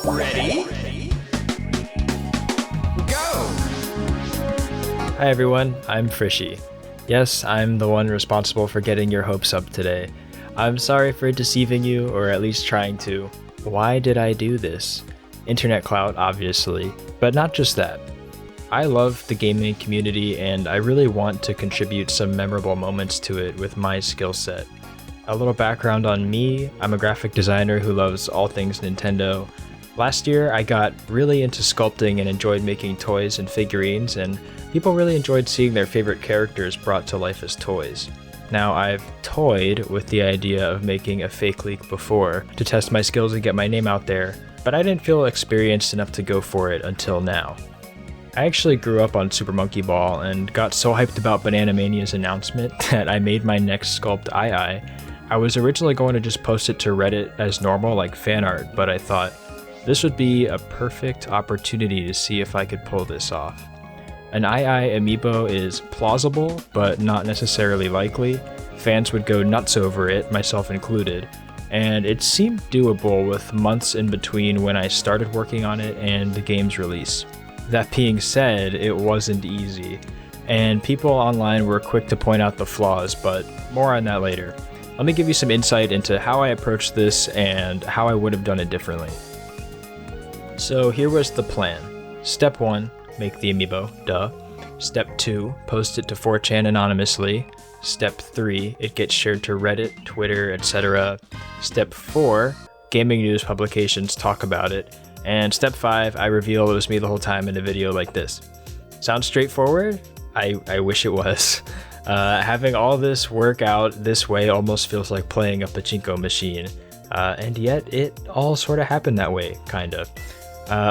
Ready? Go! Hi everyone, I'm Frishy. Yes, I'm the one responsible for getting your hopes up today. I'm sorry for deceiving you, or at least trying to. Why did I do this? Internet clout, obviously, but not just that. I love the gaming community and I really want to contribute some memorable moments to it with my skill set. A little background on me, I'm a graphic designer who loves all things Nintendo. Last year I got really into sculpting and enjoyed making toys and figurines, and people really enjoyed seeing their favorite characters brought to life as toys. Now, I've toyed with the idea of making a fake leak before to test my skills and get my name out there, but I didn't feel experienced enough to go for it until now. I actually grew up on Super Monkey Ball and got so hyped about Banana Mania's announcement that I made my next sculpt AiAi. I was originally going to just post it to Reddit as normal, like fan art, but I thought this would be a perfect opportunity to see if I could pull this off. An AiAi Amiibo is plausible, but not necessarily likely. Fans would go nuts over it, myself included, and it seemed doable with months in between when I started working on it and the game's release. That being said, it wasn't easy, and people online were quick to point out the flaws, but more on that later. Let me give you some insight into how I approached this and how I would have done it differently. So here was the plan. Step 1, make the Amiibo, duh. Step 2, post it to 4chan anonymously. Step 3, it gets shared to Reddit, Twitter, etc. Step 4, gaming news publications talk about it. And step 5, I reveal it was me the whole time in a video like this. Sounds straightforward? I wish it was. Having all this work out this way almost feels like playing a pachinko machine. And yet it all sort of happened that way, kinda.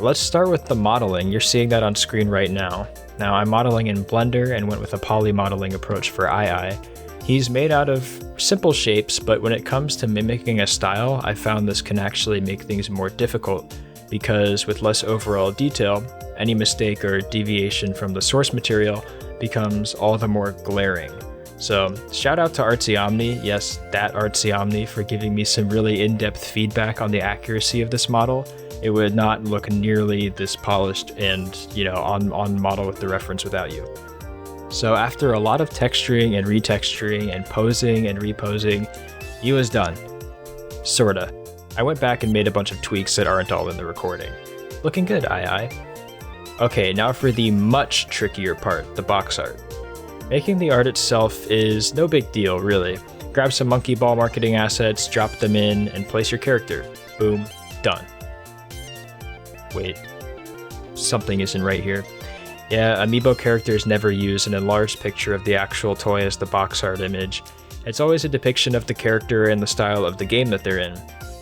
Let's start with the modeling. You're seeing that on screen right now. Now I'm modeling in Blender and went with a poly modeling approach for AiAi. He's made out of simple shapes, but when it comes to mimicking a style, I found this can actually make things more difficult, because with less overall detail, any mistake or deviation from the source material becomes all the more glaring. So shout out to Artsy Omni, yes, that Artsy Omni, for giving me some really in-depth feedback on the accuracy of this model. It would not look nearly this polished and, on model with the reference without you. So after a lot of texturing and retexturing and posing and reposing, he was done. Sorta. I went back and made a bunch of tweaks that aren't all in the recording. Looking good, AiAi. Okay, now for the much trickier part, the box art. Making the art itself is no big deal, really. Grab some monkey ball marketing assets, drop them in, and place your character. Boom, done. Wait, something isn't right here. Yeah, Amiibo characters never use an enlarged picture of the actual toy as the box art image. It's always a depiction of the character and the style of the game that they're in,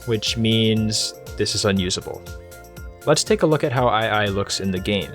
which means this is unusable. Let's take a look at how AiAi looks in the game.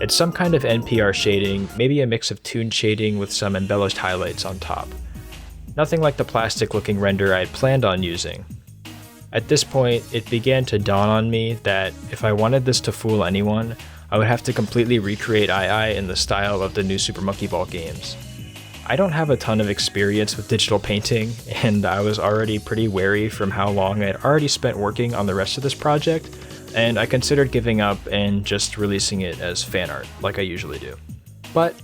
It's some kind of NPR shading, maybe a mix of toon shading with some embellished highlights on top. Nothing like the plastic looking render I'd planned on using. At this point, it began to dawn on me that if I wanted this to fool anyone, I would have to completely recreate AiAi in the style of the new Super Monkey Ball games. I don't have a ton of experience with digital painting, and I was already pretty wary from how long I'd already spent working on the rest of this project, and I considered giving up and just releasing it as fan art, like I usually do. But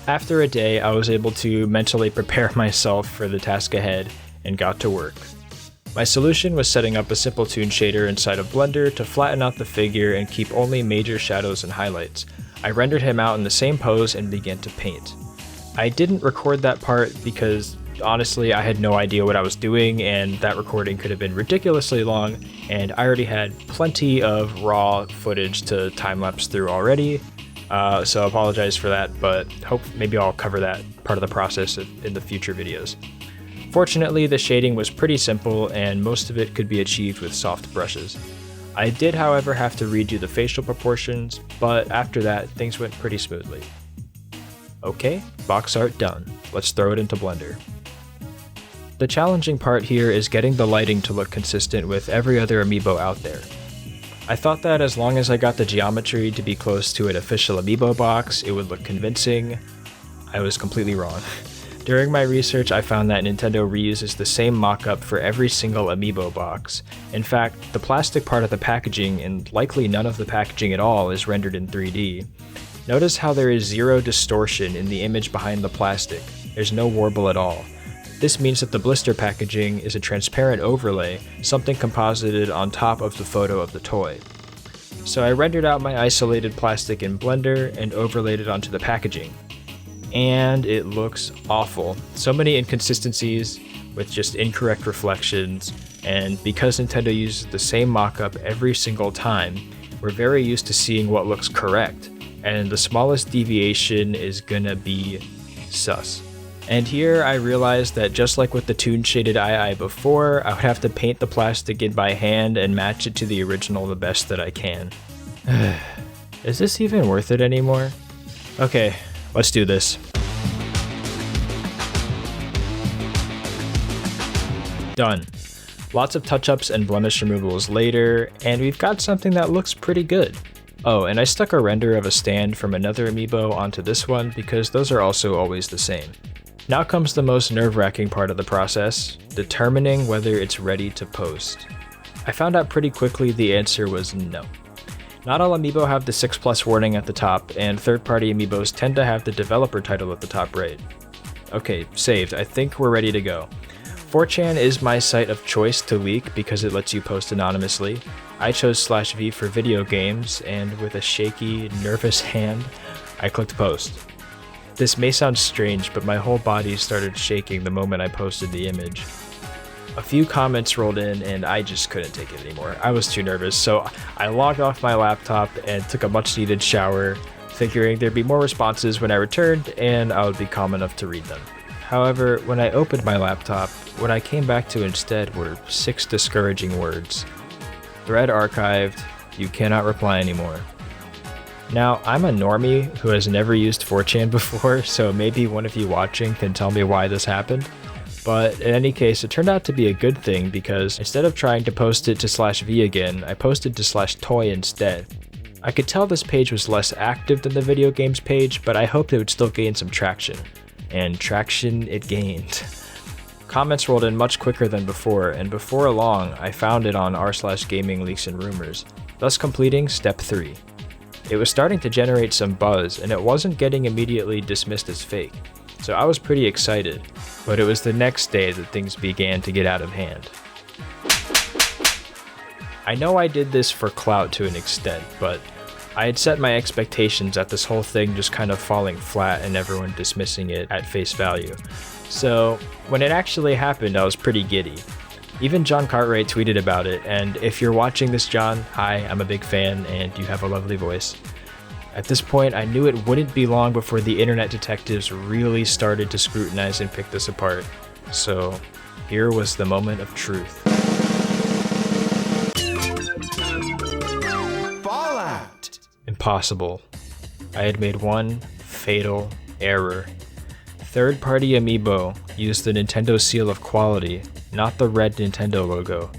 after a day, I was able to mentally prepare myself for the task ahead and got to work. My solution was setting up a simple toon shader inside of Blender to flatten out the figure and keep only major shadows and highlights. I rendered him out in the same pose and began to paint. I didn't record that part because honestly I had no idea what I was doing, and that recording could have been ridiculously long, and I already had plenty of raw footage to time-lapse through already, so I apologize for that, but maybe I'll cover that part of the process in the future videos. Fortunately, the shading was pretty simple and most of it could be achieved with soft brushes. I did, however, have to redo the facial proportions, but after that, things went pretty smoothly. Okay, box art done. Let's throw it into Blender. The challenging part here is getting the lighting to look consistent with every other Amiibo out there. I thought that as long as I got the geometry to be close to an official Amiibo box, it would look convincing. I was completely wrong. During my research, I found that Nintendo reuses the same mock-up for every single Amiibo box. In fact, the plastic part of the packaging, and likely none of the packaging at all, is rendered in 3D. Notice how there is zero distortion in the image behind the plastic. There's no warble at all. This means that the blister packaging is a transparent overlay, something composited on top of the photo of the toy. So I rendered out my isolated plastic in Blender and overlaid it onto the packaging. And it looks awful. So many inconsistencies with just incorrect reflections, and because Nintendo uses the same mockup every single time, we're very used to seeing what looks correct, and the smallest deviation is gonna be sus. And here I realized that just like with the toon shaded AiAi before, I would have to paint the plastic in by hand and match it to the original the best that I can. Is this even worth it anymore? Okay, let's do this. Done. Lots of touch-ups and blemish removals later, and we've got something that looks pretty good. Oh, and I stuck a render of a stand from another Amiibo onto this one because those are also always the same. Now comes the most nerve-wracking part of the process, determining whether it's ready to post. I found out pretty quickly the answer was no. Not all Amiibo have the 6+ warning at the top, and third-party Amiibos tend to have the developer title at the top right. Okay, saved. I think we're ready to go. 4chan is my site of choice to leak because it lets you post anonymously. I chose /v for video games, and with a shaky, nervous hand, I clicked post. This may sound strange, but my whole body started shaking the moment I posted the image. A few comments rolled in and I just couldn't take it anymore. I was too nervous, so I logged off my laptop and took a much needed shower, figuring there'd be more responses when I returned and I would be calm enough to read them. However, when I opened my laptop, what I came back to instead were 6 discouraging words. Thread archived, you cannot reply anymore. Now, I'm a normie who has never used 4chan before, so maybe one of you watching can tell me why this happened. But in any case, it turned out to be a good thing because instead of trying to post it to /v again, I posted to /toy instead. I could tell this page was less active than the video games page, but I hoped it would still gain some traction. And traction it gained. Comments rolled in much quicker than before, and before long, I found it on r/gaming leaks and rumors, thus completing step 3. It was starting to generate some buzz, and it wasn't getting immediately dismissed as fake. So I was pretty excited, but it was the next day that things began to get out of hand. I know I did this for clout to an extent, but I had set my expectations at this whole thing just kind of falling flat and everyone dismissing it at face value. So when it actually happened, I was pretty giddy. Even John Cartwright tweeted about it, and if you're watching this, John, hi, I'm a big fan and you have a lovely voice. At this point, I knew it wouldn't be long before the internet detectives really started to scrutinize and pick this apart. So here was the moment of truth. Fallout! Impossible. I had made one fatal error. Third-party Amiibo used the Nintendo seal of quality, not the red Nintendo logo.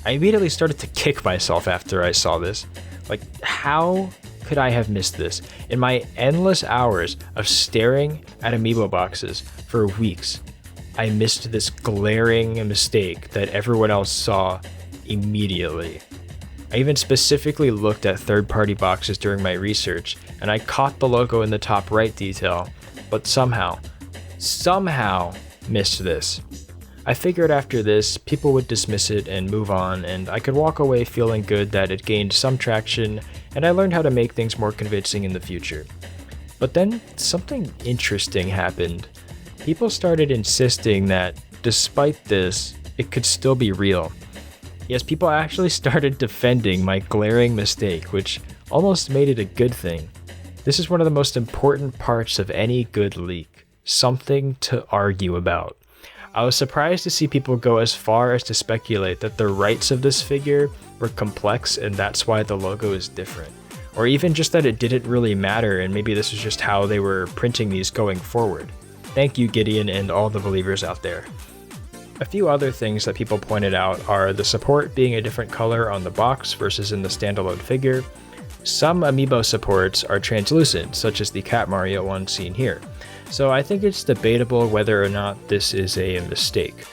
I immediately started to kick myself after I saw this. Like, how could I have missed this? In my endless hours of staring at Amiibo boxes for weeks, I missed this glaring mistake that everyone else saw immediately. I even specifically looked at third-party boxes during my research, and I caught the logo in the top right detail, but somehow missed this. I figured after this, people would dismiss it and move on, and I could walk away feeling good that it gained some traction, and I learned how to make things more convincing in the future. But then, something interesting happened. People started insisting that, despite this, it could still be real. Yes, people actually started defending my glaring mistake, which almost made it a good thing. This is one of the most important parts of any good leak. Something to argue about. I was surprised to see people go as far as to speculate that the rights of this figure were complex and that's why the logo is different. Or even just that it didn't really matter and maybe this was just how they were printing these going forward. Thank you, Gideon, and all the believers out there. A few other things that people pointed out are the support being a different color on the box versus in the standalone figure. Some Amiibo supports are translucent, such as the Cat Mario one seen here. So I think it's debatable whether or not this is a mistake.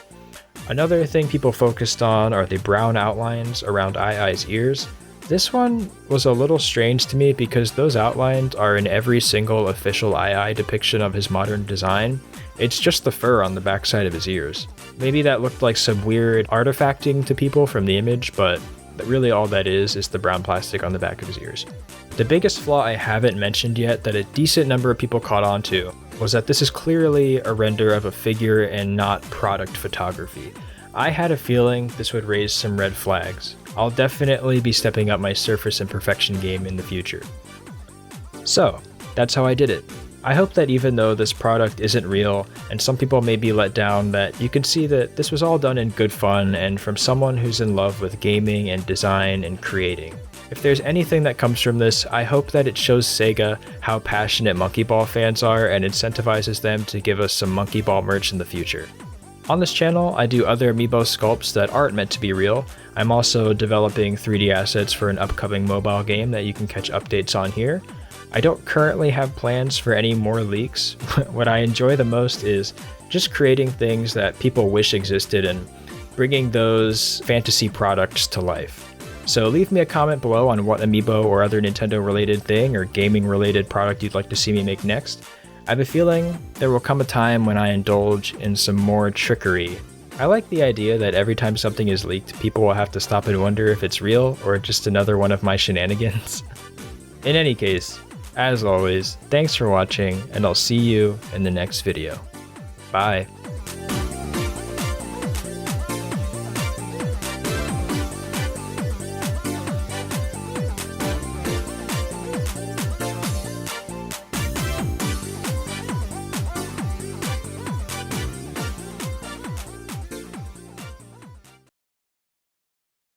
Another thing people focused on are the brown outlines around AiAi's ears. This one was a little strange to me because those outlines are in every single official AiAi depiction of his modern design. It's just the fur on the backside of his ears. Maybe that looked like some weird artifacting to people from the image, but really all that is the brown plastic on the back of his ears. The biggest flaw I haven't mentioned yet that a decent number of people caught on to was that this is clearly a render of a figure and not product photography. I had a feeling this would raise some red flags. I'll definitely be stepping up my surface imperfection game in the future. So, that's how I did it. I hope that even though this product isn't real, and some people may be let down, that you can see that this was all done in good fun and from someone who's in love with gaming and design and creating. If there's anything that comes from this, I hope that it shows Sega how passionate Monkey Ball fans are and incentivizes them to give us some Monkey Ball merch in the future. On this channel, I do other Amiibo sculpts that aren't meant to be real. I'm also developing 3D assets for an upcoming mobile game that you can catch updates on here. I don't currently have plans for any more leaks. What I enjoy the most is just creating things that people wish existed and bringing those fantasy products to life. So leave me a comment below on what Amiibo or other Nintendo related thing or gaming related product you'd like to see me make next. I have a feeling there will come a time when I indulge in some more trickery. I like the idea that every time something is leaked, people will have to stop and wonder if it's real or just another one of my shenanigans. In any case, as always, thanks for watching, and I'll see you in the next video. Bye.